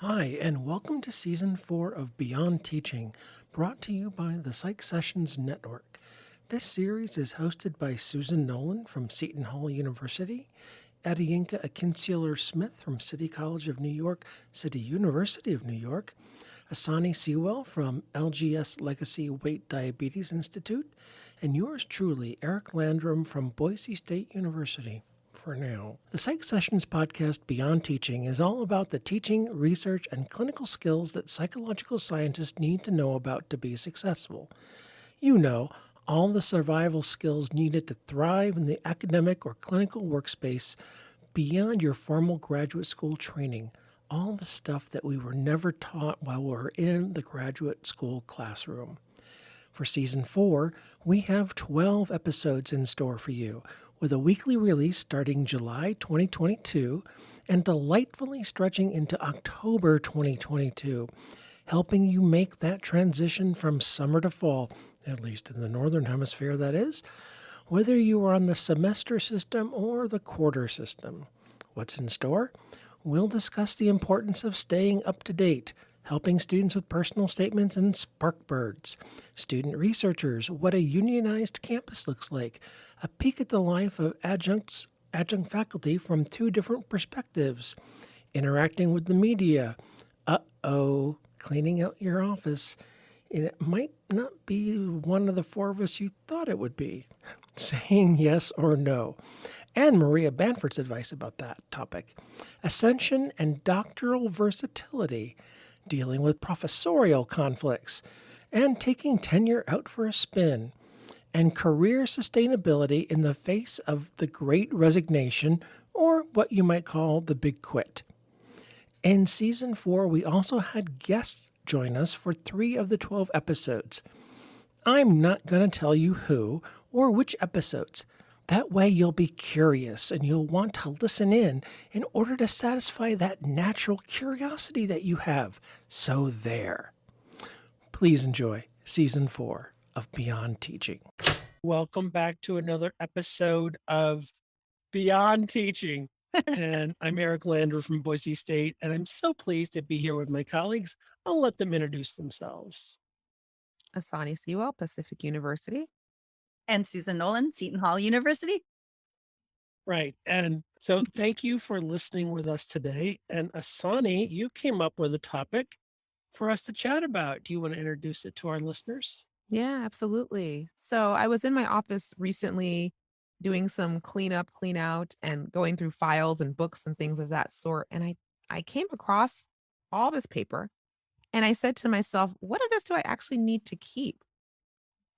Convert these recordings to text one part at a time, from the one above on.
Hi, and welcome to Season 4 of Beyond Teaching, brought to you by the Psych Sessions Network. This series is hosted by Susan Nolan from Seton Hall University, Adiyinka Akinseler-Smith from City College of New York, City University of New York, Asani Sewell from LGS Legacy Weight Diabetes Institute, and yours truly, Eric Landrum from Boise State University. For now. The Psych Sessions podcast Beyond Teaching is all about the teaching, research, and clinical skills that psychological scientists need to know about to be successful. You know, all the survival skills needed to thrive in the academic or clinical workspace beyond your formal graduate school training. All the stuff that we were never taught while we were in the graduate school classroom. For Season 4, we have 12 episodes in store for you, with a weekly release starting July 2022 and delightfully stretching into October 2022, helping you make that transition from summer to fall, at least in the Northern Hemisphere, that is, whether you are on the semester system or the quarter system. What's in store? We'll discuss the importance of staying up to date, helping students with personal statements and sparkbirds, student researchers, what a unionized campus looks like, a peek at the life of adjunct faculty from two different perspectives, interacting with the media, cleaning out your office, and it might not be one of the four of us you thought it would be, saying yes or no, and Maria Banford's advice about that topic, ascension and doctoral versatility, dealing with professorial conflicts, and taking tenure out for a spin, and career sustainability in the face of the great resignation, or what you might call the big quit. In Season 4, we also had guests join us for 3 of the 12 episodes. I'm not going to tell you who or which episodes. That way you'll be curious and you'll want to listen in order to satisfy that natural curiosity that you have. So there. Please enjoy Season 4 of Beyond Teaching. Welcome back to another episode of Beyond Teaching. And I'm Eric Lander from Boise State, and I'm so pleased to be here with my colleagues. I'll let them introduce themselves. Asani Sewell, Pacific University. And Susan Nolan, Seton Hall University. Right. And so thank you for listening with us today. And Asani, you came up with a topic for us to chat about. Do you want to introduce it to our listeners? Yeah, absolutely. So I was in my office recently doing some cleanup, clean out, and going through files and books and things of that sort. And I came across all this paper and I said to myself, what of this do I actually need to keep?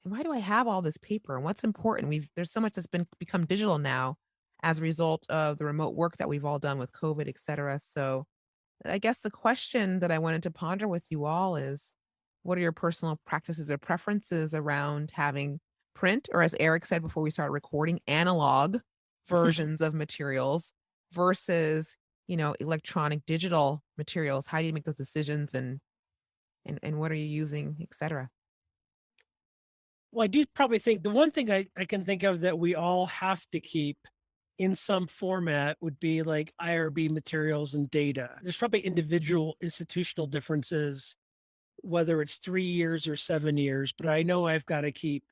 And why do I have all this paper? And what's important? There's so much that's become digital now as a result of the remote work that we've all done with COVID, et cetera. So I guess the question that I wanted to ponder with you all is, what are your personal practices or preferences around having print, or as Eric said before we started recording, analog versions of materials versus, electronic digital materials? How do you make those decisions and what are you using, et cetera? Well, I do probably think the one thing I can think of that we all have to keep in some format would be like IRB materials and data. There's probably individual institutional differences, whether it's 3 years or 7 years, but I know I've got to keep,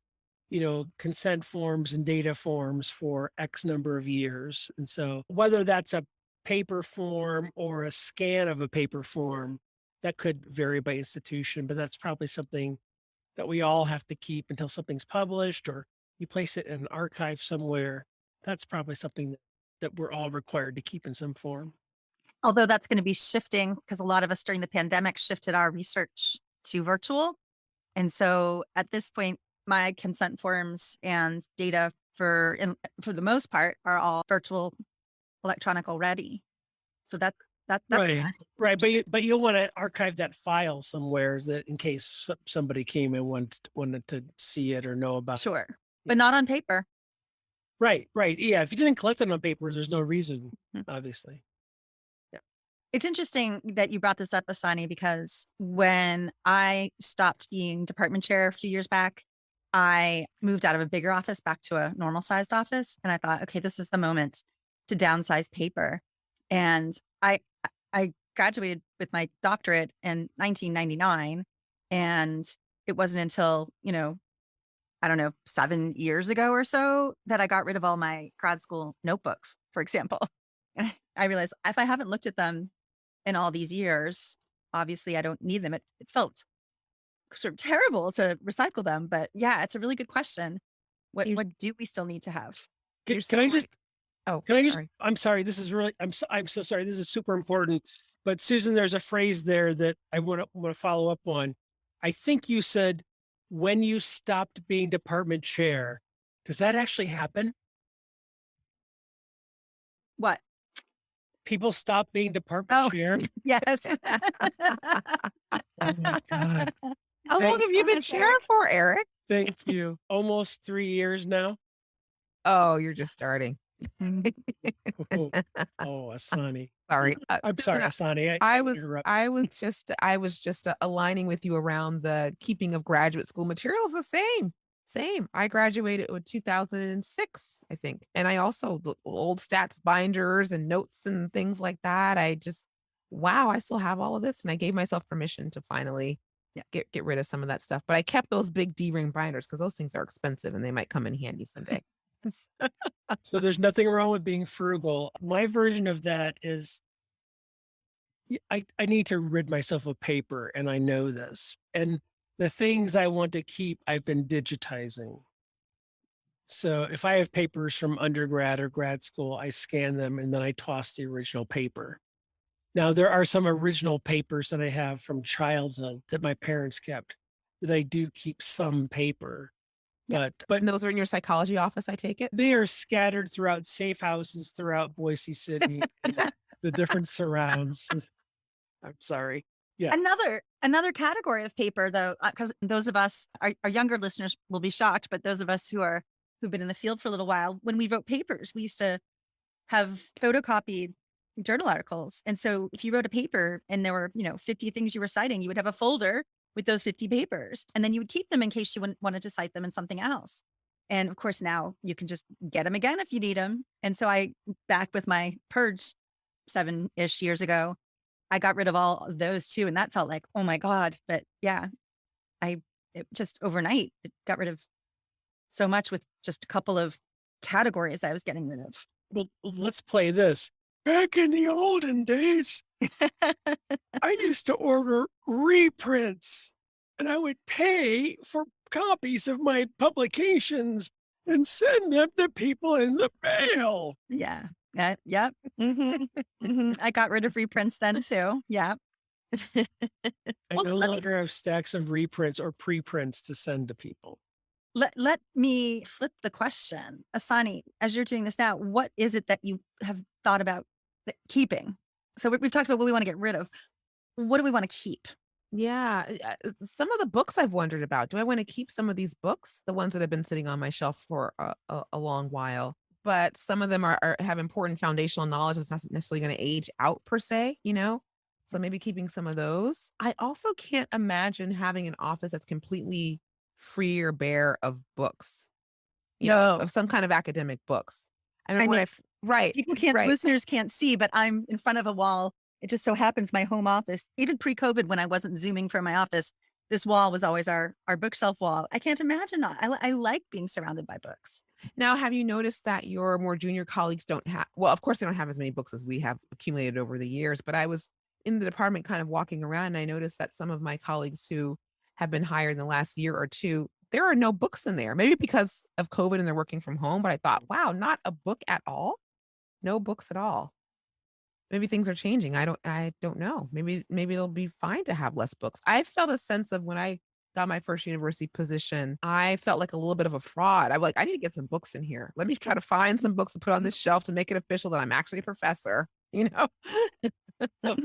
consent forms and data forms for X number of years. And so whether that's a paper form or a scan of a paper form, that could vary by institution, but that's probably something that we all have to keep until something's published or you place it in an archive somewhere. That's probably something that we're all required to keep in some form. Although that's going to be shifting because a lot of us during the pandemic shifted our research to virtual. And so at this point, my consent forms and data for the most part are all virtual electronic already. So that's Right. good. Right. But you'll want to archive that file somewhere that in case somebody came and wanted to see it or know about it. Sure. Yeah. But not on paper. Right. Right. Yeah. If you didn't collect it on paper, there's no reason, Mhm. obviously. Yeah. It's interesting that you brought this up, Asani, because when I stopped being department chair a few years back, I moved out of a bigger office back to a normal sized office. And I thought, okay, this is the moment to downsize paper. And I graduated with my doctorate in 1999. And it wasn't until, I don't know, 7 years ago or so that I got rid of all my grad school notebooks, for example. And I realized if I haven't looked at them in all these years, obviously I don't need them. It felt sort of terrible to recycle them. But yeah, it's a really good question. What You're what do we still need to have? you're Can so I right. just Oh, Can I just, sorry. I'm sorry, this is really, I'm so sorry. This is super important. But Susan, there's a phrase there that I want to follow up on. I think you said when you stopped being department chair. Does that actually happen? What? People stop being department Oh, chair? yes. Oh my God. How long Thank, have you been Thanks, chair Eric. for, Eric? thank you. Almost 3 years now. Oh, you're just starting. Oh, oh, Asani. Sorry. I'm Susan, sorry, Asani. I I was interrupt. I was just aligning with you around the keeping of graduate school materials the same. Same. I graduated with 2006, I think. And I also old stats binders and notes and things like that. I just wow, I still have all of this and I gave myself permission to finally Yeah. get rid of some of that stuff. But I kept those big D-ring binders because those things are expensive and they might come in handy someday. So there's nothing wrong with being frugal. My version of that is I need to rid myself of paper, and I know this. And the things I want to keep, I've been digitizing. So if I have papers from undergrad or grad school, I scan them and then I toss the original paper. Now, there are some original papers that I have from childhood that my parents kept that I do keep some paper, Yeah. but And those are in your psychology office, I take it? they are scattered throughout safe houses throughout Boise City, and the different surrounds. I'm sorry. Yeah. Another category of paper, though, because those of us, our younger listeners will be shocked, but those of us who've been in the field for a little while, when we wrote papers, we used to have photocopied journal articles. And so if you wrote a paper and there were, 50 things you were citing, you would have a folder with those 50 papers. And then you would keep them in case you wanted to cite them in something else. And of course, now you can just get them again if you need them. And so back with my purge 7-ish years ago, I got rid of all of those too. And that felt like, oh my God. But yeah, it just overnight, it got rid of so much with just a couple of categories that I was getting rid of. Well, let's play this. Back in the olden days, I used to order reprints and I would pay for copies of my publications and send them to people in the mail. Yeah. Yep. I got rid of reprints then too. Yeah. I Well, no let me longer have stacks of reprints or preprints to send to people. let me flip the question. Asani, as you're doing this now, what is it that you have thought about keeping? So we've talked about what we want to get rid of. What do we want to keep? Yeah, some of the books I've wondered about. Do I want to keep some of these books, the ones that have been sitting on my shelf for a long while? But some of them have important foundational knowledge that's not necessarily going to age out per se, you know? So maybe keeping some of those. I also can't imagine having an office that's completely free or bare of books, No. of some kind of academic books. I I remember when mean, right, people can't, right. listeners can't see, but I'm in front of a wall. It just so happens my home office, even pre-COVID when I wasn't Zooming from my office, this wall was always our bookshelf wall. I can't imagine not. I like being surrounded by books. Now, have you noticed that your more junior colleagues don't have, well, of course, they don't have as many books as we have accumulated over the years, but I was in the department kind of walking around and I noticed that some of my colleagues who have been hired in the last year or two, there are no books in there. Maybe because of COVID and they're working from home, but I thought, wow, not a book at all? No books at all. Maybe things are changing. I don't know. Maybe it'll be fine to have less books. I felt a sense of when I got my first university position, I felt like a little bit of a fraud. I'm like, I need to get some books in here. Let me try to find some books to put on this shelf to make it official that I'm actually a professor, you know?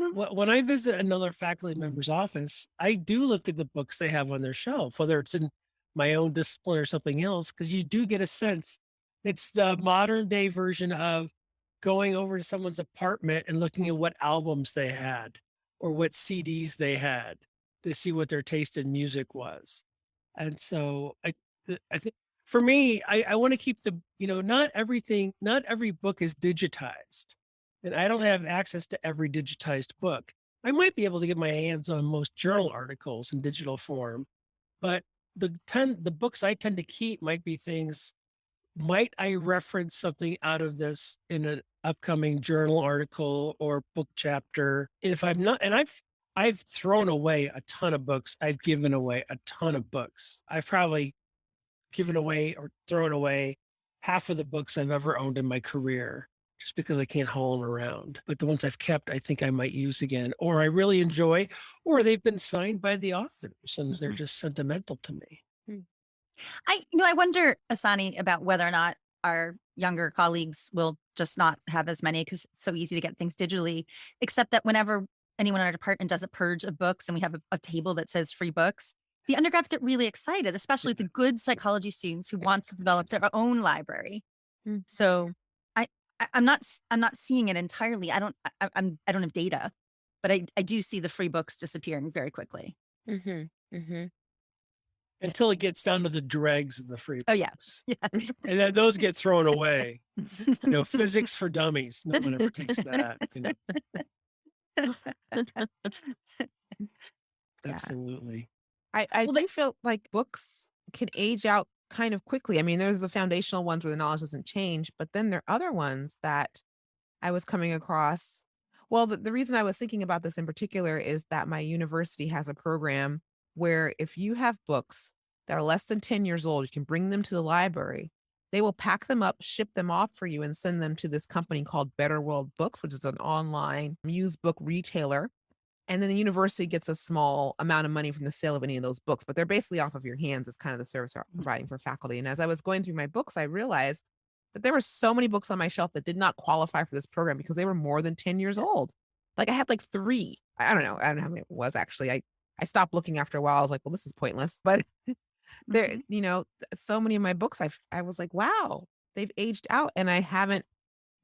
When I visit another faculty member's office, I do look at the books they have on their shelf, whether it's in my own discipline or something else, because you do get a sense. It's the modern day version of going over to someone's apartment and looking at what albums they had or what CDs they had to see what their taste in music was. And so I think for me, I want to keep not everything, not every book is digitized. And I don't have access to every digitized book. I might be able to get my hands on most journal articles in digital form, but the books I tend to keep might be things. Might I reference something out of this in an upcoming journal article or book chapter? And if I'm not, and I've thrown away a ton of books. I've given away a ton of books. I've probably given away or thrown away half of the books I've ever owned in my career just because I can't haul them around. But the ones I've kept, I think I might use again, or I really enjoy, or they've been signed by the authors and they're Mhm. just sentimental to me. I wonder, Asani, about whether or not our younger colleagues will just not have as many because it's so easy to get things digitally, except that whenever anyone in our department does a purge of books and we have a table that says free books, the undergrads get really excited, especially the good psychology students who want to develop their own library. Mm. So I, I'm not seeing it entirely. I don't have data, but I do see the free books disappearing very quickly. Mhm. Mhm. Until it gets down to the dregs of the free Oh yeah. books. Yes. And then those get thrown away. Physics for dummies. No one ever takes that. Yeah. Absolutely. I Well, do feel like books can age out kind of quickly. I mean, there's the foundational ones where the knowledge doesn't change, but then there are other ones that I was coming across. Well, the reason I was thinking about this in particular is that my university has a program where if you have books that are less than 10 years old, you can bring them to the library. They will pack them up, ship them off for you, and send them to this company called Better World Books, which is an online used book retailer. And then the university gets a small amount of money from the sale of any of those books, but they're basically off of your hands as kind of the service they're providing for faculty. And as I was going through my books, I realized that there were so many books on my shelf that did not qualify for this program because they were more than 10 years old. Like I had like three. I don't know. I don't know how many it was actually. I stopped looking after a while. I was like, well, this is pointless. But there, Mhm. so many of my books, I was like, wow, they've aged out and I haven't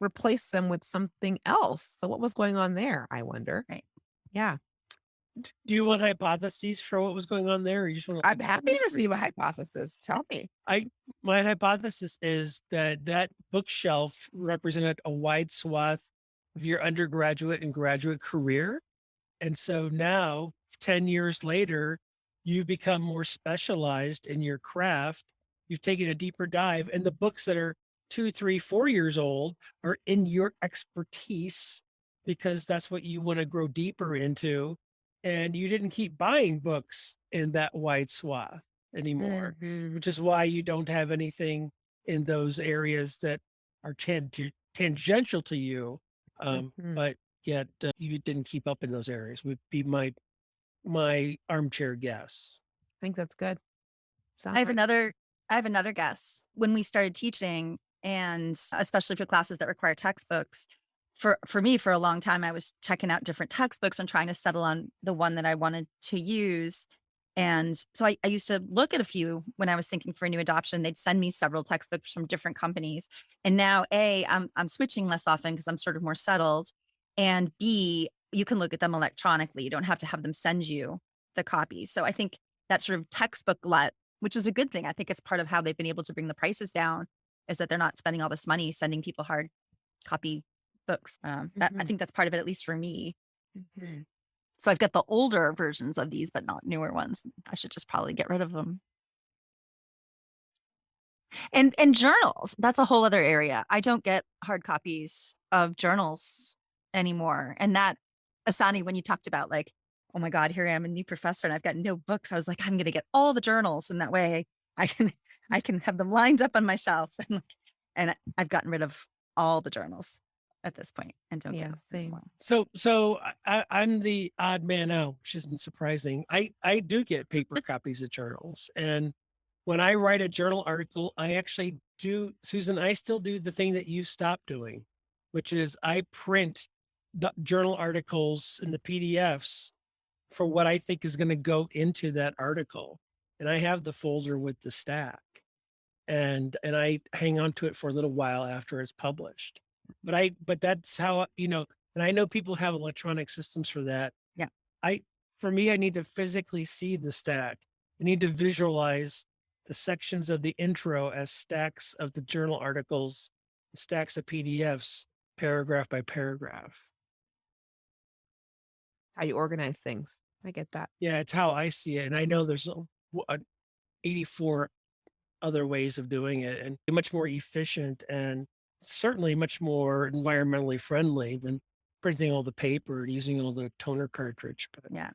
replaced them with something else. So what was going on there? I wonder. Right. Yeah. Do you want hypotheses for what was going on there? Or you just want I'm happy to receive a hypothesis. Tell me. I my hypothesis is that that bookshelf represented a wide swath of your undergraduate and graduate career. And so now, 10 years later, you've become more specialized in your craft. You've taken a deeper dive, and the books that are 2, 3, 4 years old are in your expertise because that's what you want to grow deeper into. And you didn't keep buying books in that wide swath anymore, Mhm, which is why you don't have anything in those areas that are tangential to you. mhm. But yet you didn't keep up in those areas would be my armchair guess. I think that's good. I Sounds have right. another I have another guess. When we started teaching, and especially for classes that require textbooks, for me, for a long time, I was checking out different textbooks and trying to settle on the one that I wanted to use. And so I used to look at a few when I was thinking for a new adoption. They'd send me several textbooks from different companies. And now I'm switching less often because I'm sort of more settled. And B, you can look at them electronically. You don't have to have them send you the copies. So I think that sort of textbook glut, which is a good thing. I think it's part of how they've been able to bring the prices down, is that they're not spending all this money sending people hard copy books. That I Mhm, think that's part of it, at least for me. mhm. So I've got the older versions of these, but not newer ones. I should just probably get rid of them. And journals, that's a whole other area. I don't get hard copies of journals anymore. And that, Asani, when you talked about like, oh my God, here I am, a new professor, and I've got no books. I was like, I'm going to get all the journals, and that way I can I can have them lined up on my shelf, and I've gotten rid of all the journals at this point and don't get Yeah, them same. anymore. So I'm the odd man out, which isn't surprising. I do get paper copies of journals, and when I write a journal article, I actually do, Susan. I still do the thing that you stopped doing, which is I print the journal articles and the PDFs for what I think is going to go into that article. And I have the folder with the stack and I hang on to it for a little while after it's published. But that's how, and I know people have electronic systems for that. Yeah. I For me, I need to physically see the stack. I need to visualize the sections of the intro as stacks of the journal articles, stacks of PDFs, paragraph by paragraph. how you organize things. I get that. Yeah, it's how I see it, and I know there's 84 other ways of doing it and much more efficient and certainly much more environmentally friendly than printing all the paper and using all the toner cartridge. But Yeah.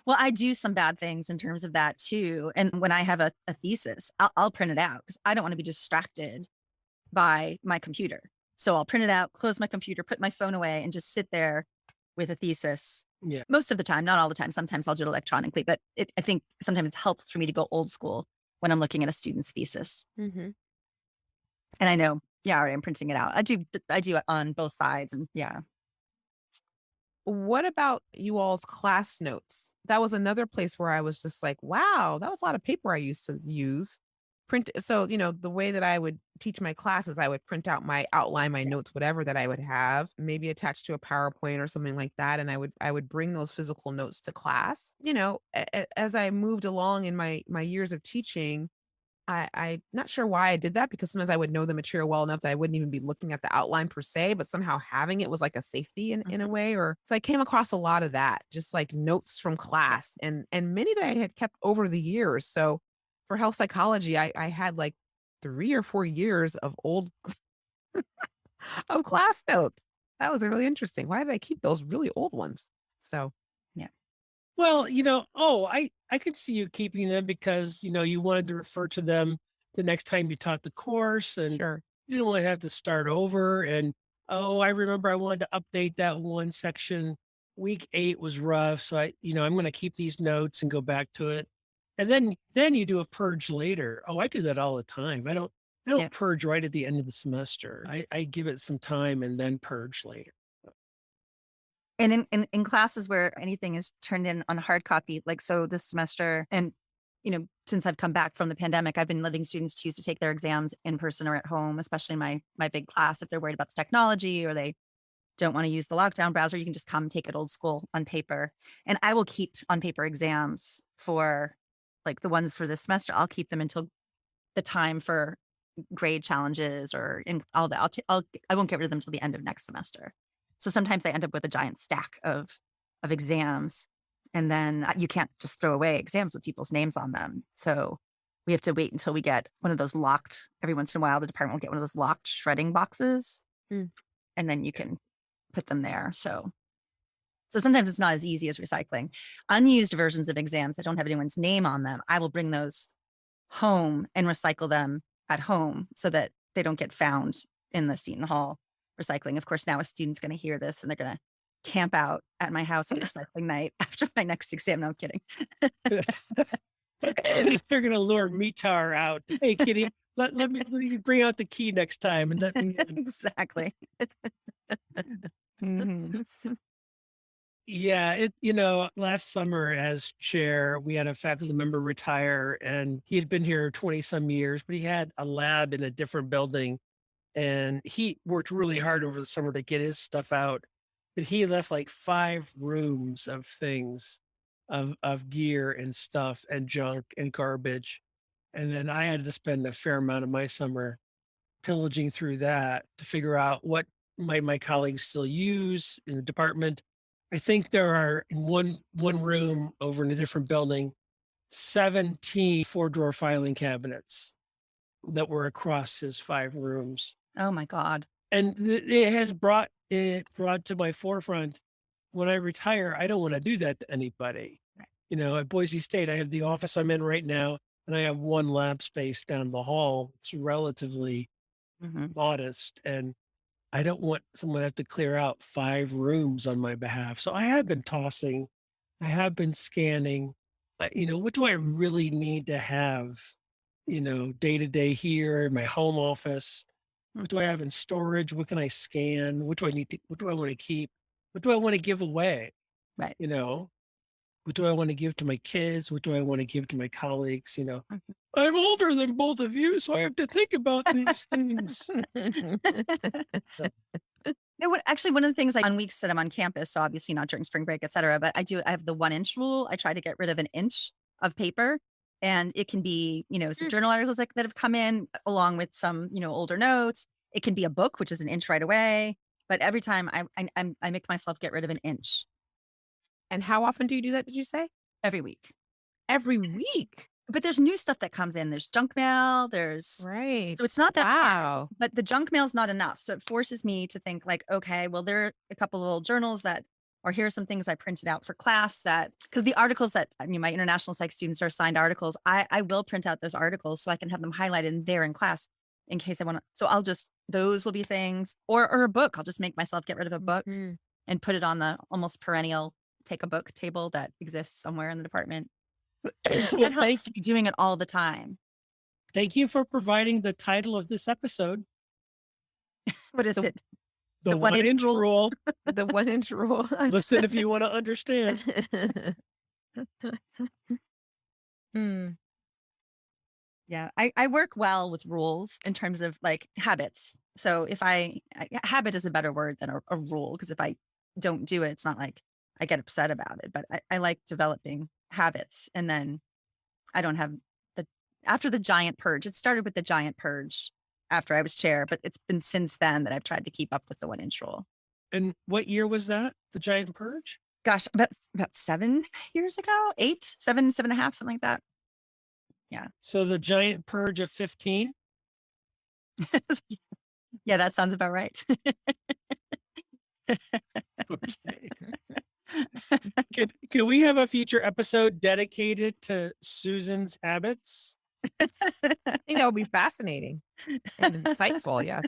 Well, I do some bad things in terms of that too. And when I have a thesis, I'll print it out because I don't want to be distracted by my computer. So I'll print it out, close my computer, put my phone away, and just sit there with a thesis. yeah. Most of the time, not all the time. Sometimes I'll do it electronically, but I think sometimes it's helpful for me to go old school when I'm looking at a student's thesis. Hmm. And I know, yeah, all right, I'm printing it out. I do it on both sides, and yeah, What about you all's class notes? That was another place where I was just like, wow, that was a lot of paper I used to use. Print so, the way that I would teach my classes, I would print out my outline, my yeah, notes, whatever that I would have, maybe attached to a PowerPoint or something like that. And I would bring those physical notes to class. As I moved along in my years of teaching, I'm not sure why I did that because sometimes I would know the material well enough that I wouldn't even be looking at the outline per se, but somehow having it was like a safety in a mhm, way. Or so I came across a lot of that, just like notes from yeah, class and many that I had kept over the years. So for health psychology, I had like 3 or 4 years of old of class notes. That was really interesting. Why did I keep those really old ones? So yeah, Well, I could see you keeping them because, you wanted to refer to them the next time you taught the course and sure. you didn't want to have to start over. And, oh, I remember I wanted to update that one section. Week 8 was rough. So I'm going to keep these notes and go back to it. And then you do a purge later. Oh, I do that all the time. I don't yeah. purge right at the end of the semester. I give it some time and then purge later. And in classes where anything is turned in on hard copy, like so this semester, and since I've come back from the pandemic, I've been letting students choose to take their exams in person or at home, especially my big class. If they're worried about the technology or they don't want to use the lockdown browser, you can just come take it old school on paper. And I will keep on paper exams for like the ones for this semester. I'll keep them until the time for grade challenges or in all that. I won't get rid of them till the end of next semester. So sometimes I end up with a giant stack of exams, and then you can't just throw away exams with people's names on them. So we have to wait until we get one of those locked. Every once in a while, the department will get one of those locked shredding boxes, Mm. and then you can put them there. So sometimes it's not as easy as recycling. Unused versions of exams that don't have anyone's name on them, I will bring those home and recycle them at home so that they don't get found in the Seton Hall recycling. Of course, now a student's going to hear this and they're going to camp out at my house on recycling night after my next exam. No, I'm kidding. They're gonna lure Mitar out. Hey, kitty, let me bring out the key next time and let me in. Exactly. Mhm. Yeah, last summer as chair, we had a faculty member retire and he had been here 20 some years, but he had a lab in a different building and he worked really hard over the summer to get his stuff out. But he left like 5 rooms of things, of gear and stuff and junk and garbage. And then I had to spend a fair amount of my summer pillaging through that to figure out what might my colleagues still use in the department. I think there are in one room over in a different building, 17 4-drawer filing cabinets that were across his 5 rooms. Oh my God. And it has brought to my forefront when I retire, I don't want to do that to anybody. At Boise State, I have the office I'm in right now, and I have one lab space down the hall. It's relatively Hmm. modest, and I don't want someone to have to clear out 5 rooms on my behalf. So I have been tossing, I have been scanning. What do I really need to have? Day to day here in my home office. What do I have in storage? What can I scan? What do I need to? What do I want to keep? What do I want to give away? Right. You know, what do I want to give to my kids? What do I want to give to my colleagues? Mhm. I'm older than both of you, so I have to think about these things. So, No, actually, one of the things on weeks that I'm on campus, so obviously not during spring break, et cetera, but I have the 1 inch rule. I try to get rid of an inch of paper. And it can be, some Mm. journal articles that have come in along with some, older notes. It can be a book, which is an inch right away. But every time I make myself get rid of an inch. And how often do you do that, did you say? every week. Every week? But there's new stuff that comes in. There's junk mail. Right. So it's not that hard, Wow. but the junk mail is not enough. So it forces me to think like, okay, well, there are a couple of little journals that, or here are some things I printed out for class that, because the articles that, I mean, my international psych students are assigned articles. I will print out those articles so I can have them highlighted and there in class in case I want to. So those will be things, or a book. I'll just make myself get rid of a book Mhm. and put it on the almost perennial take a book table that exists somewhere in the department. Well, That helps to be doing it all the time. thank you for providing the title of this episode, What is The- it? The The One 1 Inch Rule. The 1 inch rule. Listen if you want to understand. Hmm. Yeah, I work well with rules in terms of like habits. So if habit is a better word than a rule, because if I don't do it, it's not like I get upset about it, but I like developing habits. And then I don't have after the giant purge, it started with the giant purge after I was chair, but it's been since then that I've tried to keep up with the 1 inch rule. And what year was that? The Giant Purge? Gosh, about 7 years ago, 8, 7, 7.5, something like that. So the Giant Purge of 15? Yeah, that sounds about right. Okay. Can we have a future episode dedicated to Susan's habits? I think that would be fascinating and insightful. Yes.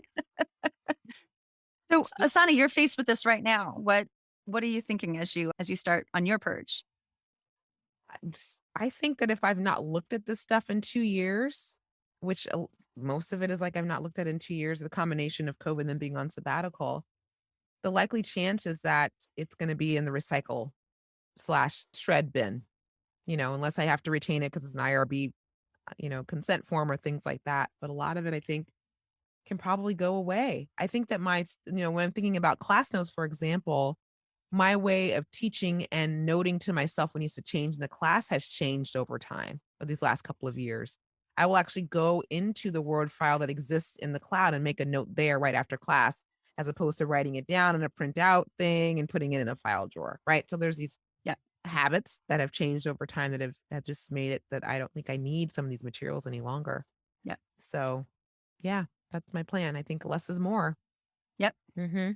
So, Asana, you're faced with this right now. What are you thinking as you start on your purge? I think that if I've not looked at this stuff in 2 years, which most of it is like I've not looked at in 2 years, the combination of COVID and being on sabbatical, the likely chance is that it's going to be in the recycle slash shred bin, unless I have to retain it because it's an IRB, consent form or things like that. But a lot of it, I think, can probably go away. I think that when I'm thinking about class notes, for example, my way of teaching and noting to myself what needs to change in the class has changed over time of these last couple of years. I will actually go into the Word file that exists in the cloud and make a note there right after class, as opposed to writing it down in a printout thing and putting it in a file drawer, right? So there's these habits that have changed over time that have just made it that I don't think I need some of these materials any longer. Yeah. So, yeah, that's my plan. I think less is more. Yep. Mm-hmm.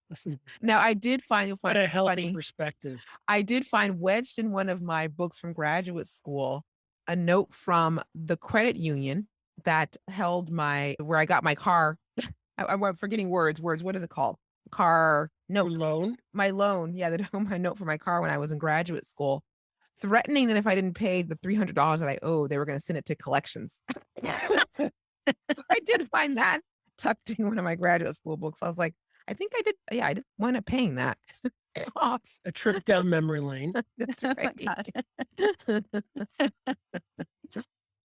Listen, Now, I did find what a healthy funny. perspective. I did find wedged in one of my books from graduate school a note from the credit union that held where I got my car. I'm forgetting words. What is it called? Car Your note. loan? My loan. Yeah, that held my note for my car when I was in graduate school, threatening that if I didn't pay the $300 that I owed, they were going to send it to collections. So I did find that tucked in one of my graduate school books. I was like, I think I did. Yeah, I did wind up paying that off. A trip down memory lane. That's Oh my right. God.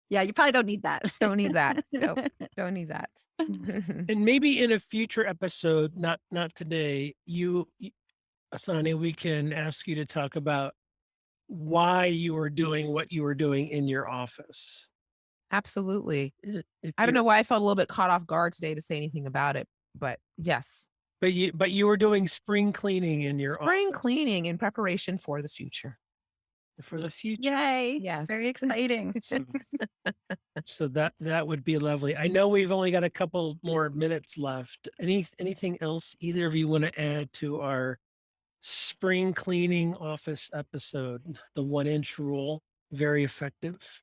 Yeah, you probably don't need that. Don't need that. Nope, don't need that. And maybe in a future episode, not today, Asani, we can ask you to talk about why you were doing what you were doing in your office. Absolutely. If I don't you- know why I felt a little bit caught off guard today to say anything about it, but yes. But you were doing spring cleaning in your Spring office. cleaning in preparation for the future. For the future. Yay. Yes. Very exciting. So that would be lovely. I know we've only got a couple more minutes left. Anything else either of you want to add to our spring cleaning office episode? The 1 inch rule, very effective.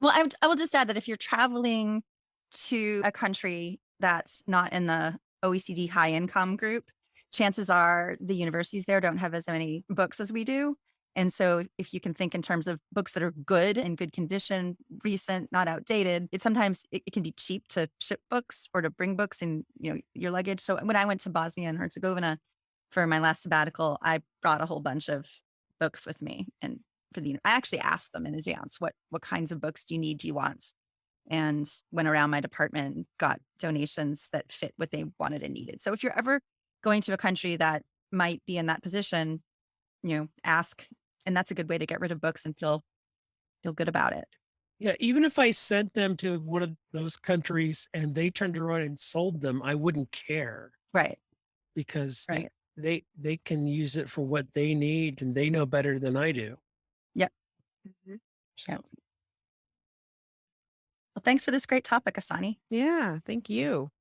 Well, I will just add that if you're traveling to a country that's not in the OECD high income group, chances are the universities there don't have as many books as we do. And so if you can think in terms of books that are good, in good condition, recent, not outdated, sometimes it can be cheap to ship books or to bring books in, your luggage. So when I went to Bosnia and Herzegovina for my last sabbatical, I brought a whole bunch of books with me. And I actually asked them in advance, what kinds of books do you need? Do you want? And went around my department and got donations that fit what they wanted and needed. So if you're ever going to a country that might be in that position, ask. And that's a good way to get rid of books and feel good about it. Yeah, even if I sent them to one of those countries and they turned around and sold them, I wouldn't care. Right. because Right. they can use it for what they need and they know better than I do. Yep. Mhm. So Yep. Well, thanks for this great topic, Asani. Yeah, thank you.